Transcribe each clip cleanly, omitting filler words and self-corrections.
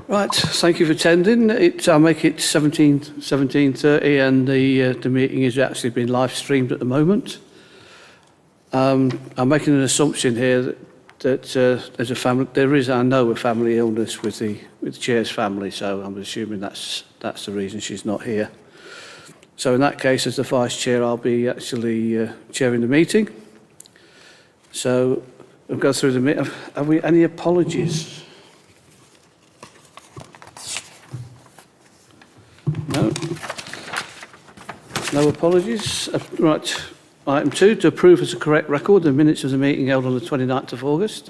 Right, thank you for attending. I'll make it 17:30, and the meeting is actually being live streamed at the moment. I'm making an assumption here that there's a family. There is, I know, a family illness with the chair's family, so I'm assuming that's the reason she's not here. So in that case, as the vice chair, I'll be actually chairing the meeting. So we'll go through the meeting. Have we any apologies? No. No apologies. Right. Item 2, to approve as a correct record the minutes of the meeting held on the 29th of August.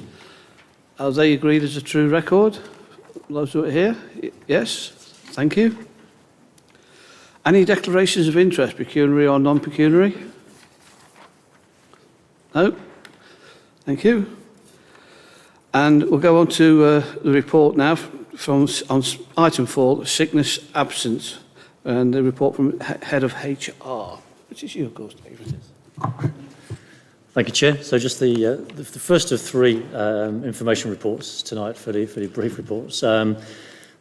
Are they agreed as a true record? Those who are here? Yes. Thank you. Any declarations of interest, pecuniary or non-pecuniary? No. Thank you. And we'll go on to the report now on item 4, sickness absence, and the report from Head of HR, which is you, of course, David. Thank you, Chair. So just the first of 3 information reports tonight for the brief reports.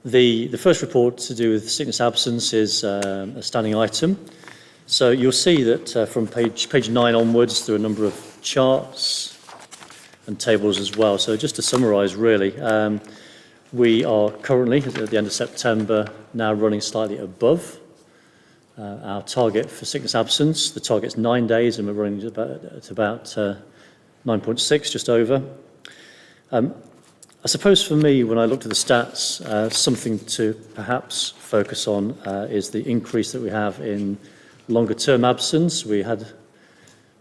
The first report to do with sickness absence is a standing item. So you'll see that from page 9 onwards, there are a number of charts and tables as well. So just to summarise, really, we are currently, at the end of September, now running slightly above our target for sickness absence. The target's 9 days, and we're running at about 9.6, just over. I suppose for me, when I looked at the stats, something to perhaps focus on is the increase that we have in longer-term absence. We had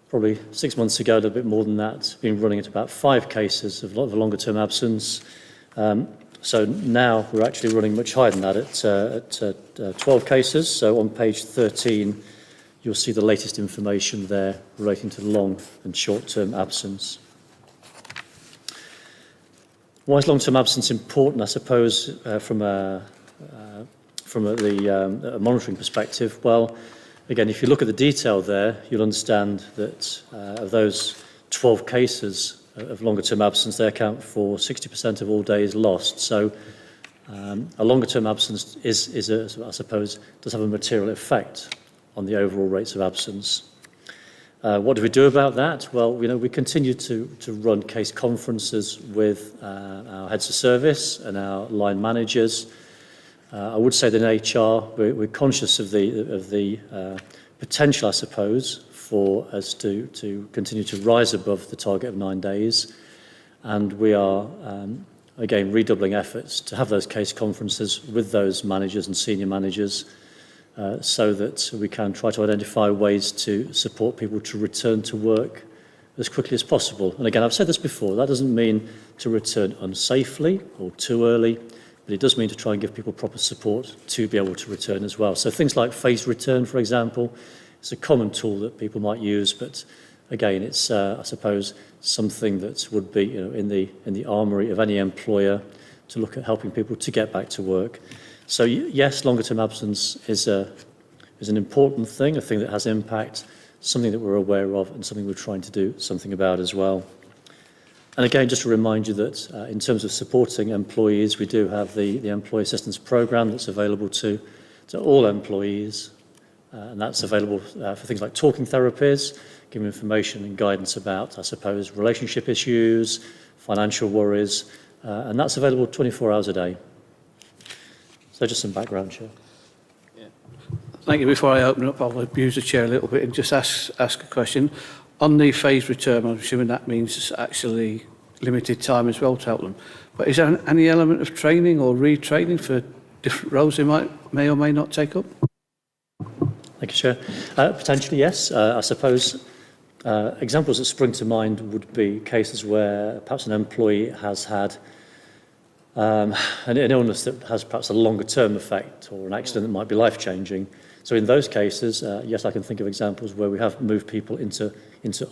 probably 6 months ago, a little bit more than that, been running at about 5 cases of longer-term absence. So now we're actually running much higher than that at 12 cases. So on page 13, you'll see the latest information there relating to long and short-term absence. Why is long-term absence important? I suppose from a monitoring perspective. Well, again, if you look at the detail there, you'll understand that of those 12 cases of longer-term absence, they account for 60% of all days lost. So a longer-term absence I suppose, does have a material effect on the overall rates of absence. What do we do about that? Well, we continue to run case conferences with our heads of service and our line managers. I would say that in HR, we're conscious of the potential, I suppose, for us to continue to rise above the target of 9 days. And we are, again, redoubling efforts to have those case conferences with those managers and senior managers so that we can try to identify ways to support people to return to work as quickly as possible. And again, I've said this before, that doesn't mean to return unsafely or too early, but it does mean to try and give people proper support to be able to return as well. So things like phased return, for example, it's a common tool that people might use, but again, it's I suppose something that would be in the armoury of any employer to look at helping people to get back to work. So yes, longer-term absence is an important thing, a thing that has impact, something that we're aware of, and something we're trying to do something about as well. And again, just to remind you that in terms of supporting employees, we do have the Employee Assistance Programme that's available to all employees. And that's available for things like talking therapies, giving information and guidance about, I suppose, relationship issues, financial worries, and that's available 24 hours a day. So just some background, Chair. Yeah. Thank you. Before I open up, I'll abuse the chair a little bit and just ask a question. On the phased return, I'm assuming that means actually limited time as well to help them. But is there any element of training or retraining for different roles they may or may not take up? Thank you, Chair. Potentially, yes. I suppose examples that spring to mind would be cases where perhaps an employee has had an illness that has perhaps a longer-term effect or an accident that might be life-changing. So in those cases, yes, I can think of examples where we have moved people into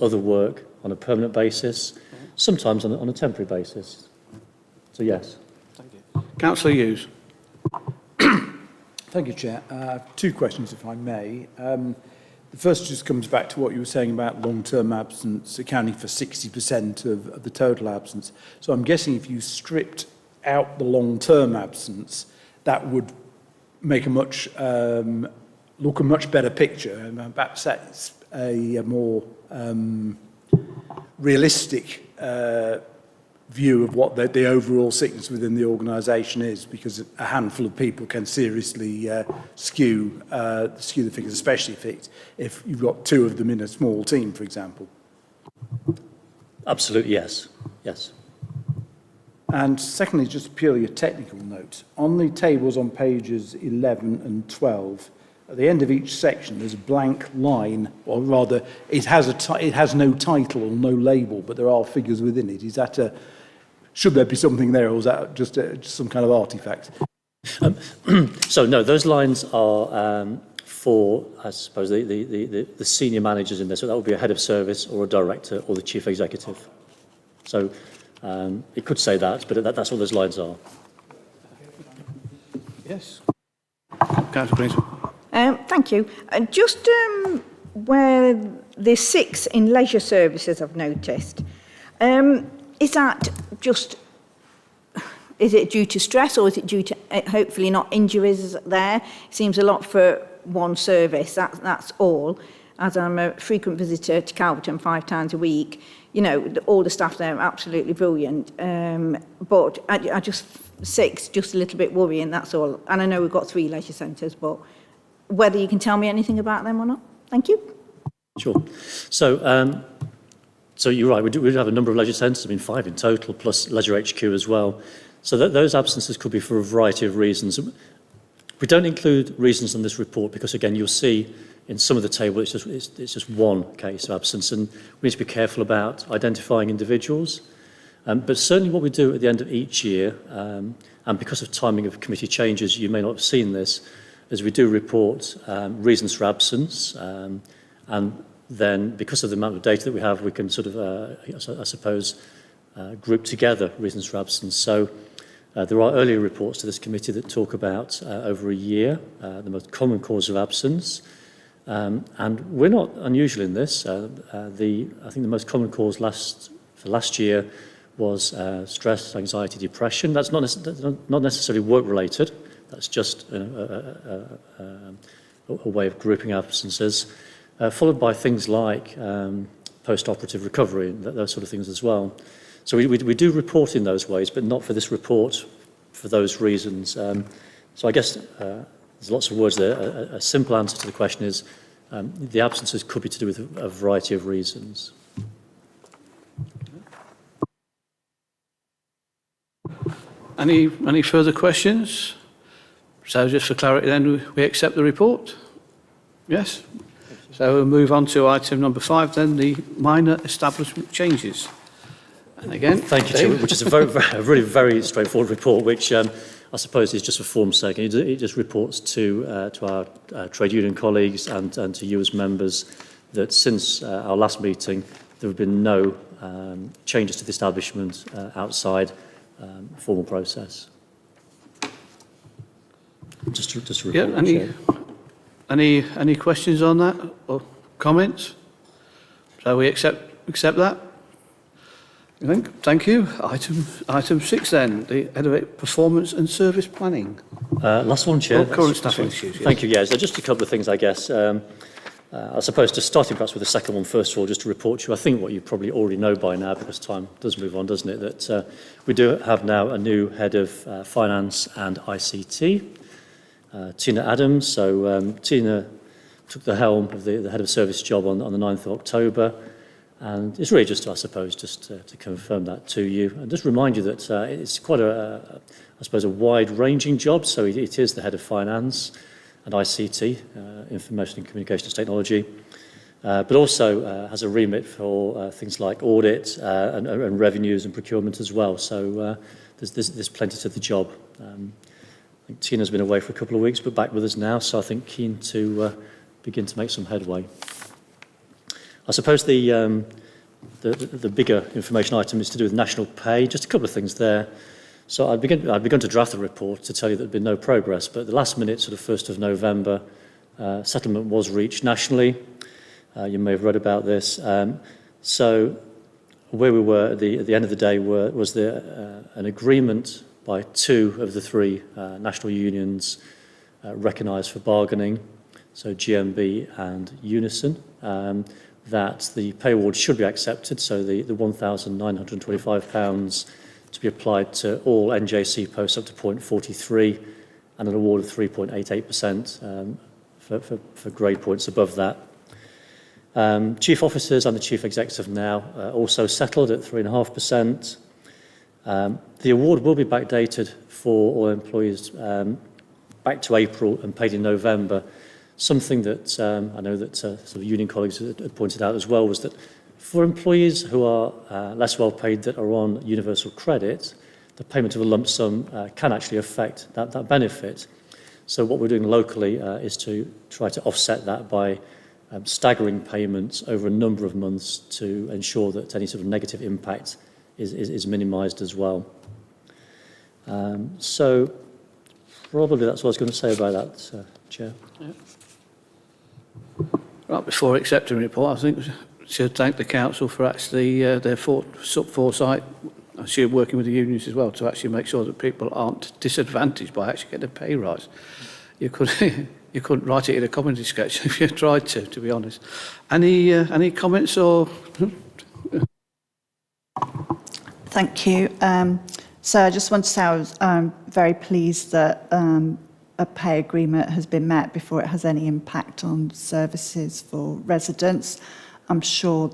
other work on a permanent basis, sometimes on a temporary basis. So yes. Thank you. Councillor Hughes. Thank you, Chair. 2 questions, if I may. The first just comes back to what you were saying about long-term absence accounting for 60% of the total absence. So I'm guessing if you stripped out the long-term absence, that would make a much look a much better picture, and perhaps that's a more realistic view of what the overall sickness within the organisation is, because a handful of people can seriously skew the figures, especially if you've got two of them in a small team, for example. Absolutely, yes. Yes. And secondly, just purely a technical note. On the tables on pages 11 and 12, at the end of each section, there's a blank line, or rather, it has no title or no label, but there are figures within it. Is that should there be something there, or is that just some kind of artefact? So no, those lines are for, I suppose, the senior managers in there. So that would be a head of service or a director or the chief executive. So it could say that, but that's what those lines are. Yes. Councillor Green. Thank you. Just where there's 6 in leisure services, I've noticed. Is that just, is it due to stress, or is it due to hopefully not injuries there? It seems a lot for one service, that's all. As I'm a frequent visitor to Calverton 5 times a week, you know, all the staff there are absolutely brilliant. But I just, 6, just a little bit worrying, that's all. And I know we've got 3 leisure centres, but whether you can tell me anything about them or not. Thank you. Sure. So you're right, we do have a number of leisure centres, I mean 5 in total, plus Leisure HQ as well. So those absences could be for a variety of reasons. We don't include reasons in this report because, again, you'll see in some of the table it's just one case of absence, and we need to be careful about identifying individuals. But certainly what we do at the end of each year, and because of timing of committee changes, you may not have seen this, is we do report reasons for absence, and then because of the amount of data that we have, we can sort of, I suppose, group together reasons for absence. So there are earlier reports to this committee that talk about over a year, the most common cause of absence. And we're not unusual in this. I think the most common cause for last year was stress, anxiety, depression. That's not necessarily work-related. That's just a way of grouping absences. Followed by things like post-operative recovery, those sort of things as well. So we do report in those ways, but not for this report for those reasons. So I guess there's lots of words there. A simple answer to the question is the absences could be to do with a variety of reasons. Any further questions? So just for clarity then, we accept the report? Yes? So we'll move on to item number 5 then, the minor establishment changes. And again, thank you, Chair, which is a really very straightforward report, which I suppose is just for form's sake. It just reports to our trade union colleagues and to you as members that since our last meeting, there have been no changes to the establishment outside formal process. Just a report. Yeah, any questions on that or comments? So we accept that? Thank you. Item 6 then, the head of performance and service planning. Last one, Chair. Current staffing issues. Yes. Thank you. Yeah, so just a couple of things, I guess. I suppose just starting perhaps with the second one first of all, just to report to you, I think what you probably already know by now, because time does move on, doesn't it, that we do have now a new head of finance and ICT, Tina Adams. So Tina took the helm of the head of service job on the 9th of October. And it's really just, I suppose, just to confirm that to you and just remind you that it's quite I suppose, a wide-ranging job. So it is the head of finance and ICT, information and communications technology, but also has a remit for things like audit and revenues and procurement as well. So there's plenty to the job. I think Tina's been away for a couple of weeks, but back with us now. So I think keen to begin to make some headway. I suppose the bigger information item is to do with national pay. Just a couple of things there. So I'd begun to draft the report to tell you that there'd been no progress, but at the last minute, sort of 1st of November, settlement was reached nationally. You may have read about this. So where we were at the end of the day was an agreement by 2 of the 3 national unions recognised for bargaining, so GMB and Unison, that the pay award should be accepted, so the £1,925 to be applied to all NJC posts up to point 43 and an award of 3.88% for grade points above that. Chief officers and the chief executive now also settled at 3.5%. The award will be backdated for all employees back to April and paid in November. Something that I know that sort of union colleagues had pointed out as well was that for employees who are less well paid that are on universal credit, the payment of a lump sum can actually affect that benefit. So what we're doing locally is to try to offset that by staggering payments over a number of months to ensure that any sort of negative impact is minimised as well. So probably that's what I was going to say about that, Chair. Yeah. Right, before accepting the report, I think we should thank the council for actually their foresight, I assume working with the unions as well, to actually make sure that people aren't disadvantaged by actually getting a pay rise. You couldn't write it in a comedy sketch if you tried to be honest. Any comments or? Thank you. So I just want to say I was very pleased that a pay agreement has been met before it has any impact on services for residents. I'm sure,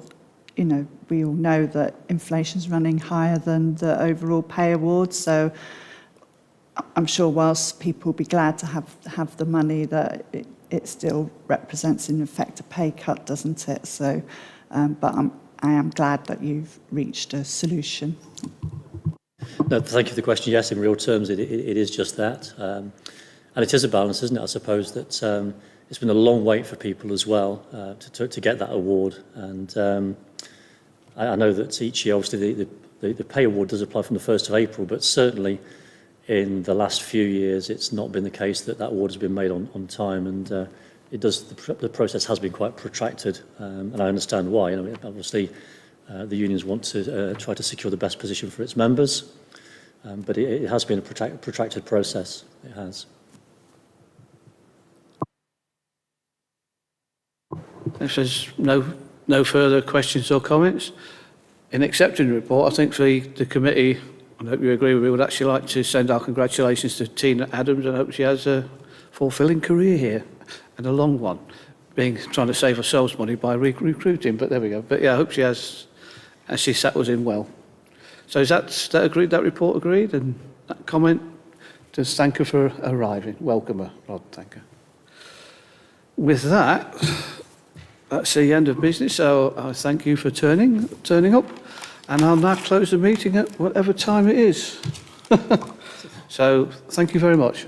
you know, we all know that inflation's running higher than the overall pay award, so I'm sure whilst people will be glad to have the money, that it still represents in effect a pay cut, doesn't it? So, but I am glad that you've reached a solution. No, thank you for the question. Yes, in real terms, it is just that. And it is a balance, isn't it? I suppose that it's been a long wait for people as well to get that award. And I know that each year, obviously, the pay award does apply from the 1st of April, but certainly in the last few years, it's not been the case that award has been made on time. And the process has been quite protracted. And I understand why. You know, obviously, the unions want to try to secure the best position for its members. But it has been a protracted process. It has. If there's no further questions or comments, in accepting the report, I think the committee, I hope you agree with me, would actually like to send our congratulations to Tina Adams, and I hope she has a fulfilling career here, and a long one, trying to save ourselves money by recruiting, but there we go. But yeah, I hope she has, and she settles in well. So is that agreed, that report agreed, and that comment? Just thank her for arriving. Welcome her, Rod, thank her. With that, that's the end of business, so I thank you for turning up, and I'll now close the meeting at whatever time it is. So, thank you very much.